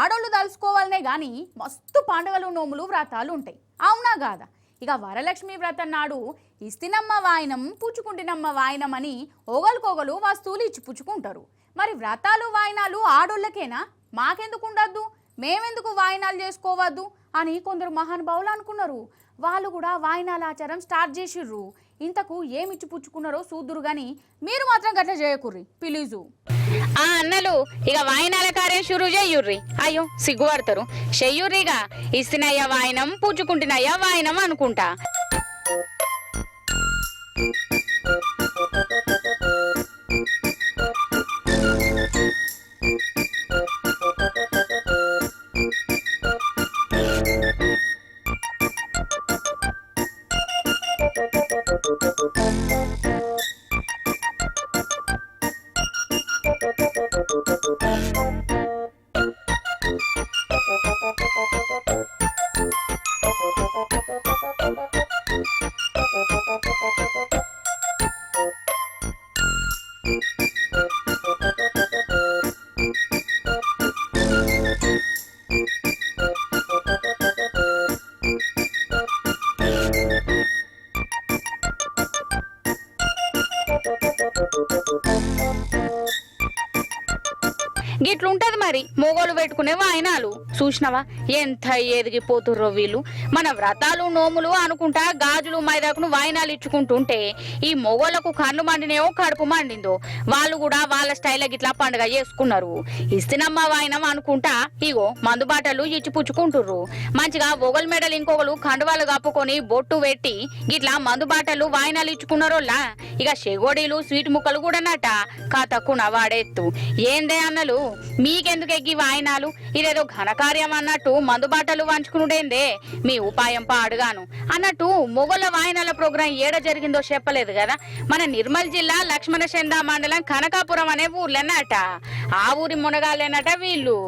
ఆడోళ్ళు తలుసుకోవాలనే గాని మస్తు పండుగలు నోములు వ్రతాలు ఉంటాయి అవునా కాదా. ఇక వరలక్ష్మి వ్రతం నాడు ఇస్తినమ్మ వాయినం పుచ్చుకుంటినమ్మ వాయినం అని ఒకరికొకరు వస్తువులు ఇచ్చి పుచ్చుకుంటారు. మరి వ్రతాలు వాయినాలు ఆడోళ్ళకేనా, మాకెందుకు ఉండద్దు, మేమెందుకు వాయినాలు చేసుకోవద్దు అని కొందరు మహానుభావులు అనుకున్నారు. వాళ్ళు కూడా వాయినాల ఆచారం స్టార్ట్ చేసిర్రు. ఇంతకు ఏమిచ్చి పుచ్చుకున్నారో చూద్దురు గాని మీరు మాత్రం గట్ల చేయకుర్రి ప్లీజు. అన్నలు ఇక వాయినాల కార్యం షురు చెయ్యుర్రి. అయ్యో సిగ్గుపడతారు, చెయ్యుర్రిగా. ఇస్తినయ్య వాయినం పుచ్చుకుంటున్నయ్య వాయినం అనుకుంటా. గిట్లుంటది మరి మొగోళ్ళు పెట్టుకునే వాయినాలు. చూసినవా ఎంత ఎదిగిపోతుర్రో వీళ్ళు. మన వ్రతాలు నోములు అనుకుంటా గాజులు మైదాకును వాయినాలు ఇచ్చుకుంటుంటే ఈ మొగోళ్లకు కళ్ళు మండినేవో కడుపు మండిందో. వాళ్ళు కూడా వాళ్ళ స్టైల్ గిట్లా పండుగ చేసుకున్నారు. ఇస్తినమ్మ వాయినం అనుకుంటా ఇగో మందుబాటలు ఇచ్చి పుచ్చుకుంటుర్రు. మంచిగా ఒగలు మెడలు ఇంకొకరు కండువాలు కప్పుకొని బొట్టు పెట్టి గిట్లా మందుబాటలు వాయినాలు ఇచ్చుకున్నారోళ్ళ. ఇక షెగోడీలు స్వీట్ ముక్కలు కూడా నట కాతక్కున వాడెత్తు. ఏందే అన్నలు మీకెందుకు ఎగ్గి వాయినాలు, ఇదేదో ఘనకార్యం అన్నట్టు మందుబాటలు వంచుకునుడేందే, మీ ఉపాయం పాడుగాను అన్నట్టు. మొగోళ్ళ వాయినాల ప్రోగ్రాం ఏడ జరిగిందో చెప్పలేదు కదా. మన నిర్మల్ జిల్లా లక్ష్మణశంద మండలం కనకాపురం అనే ఊర్లేనట. ఆ ఊరి మునగాలేనట వీళ్ళు.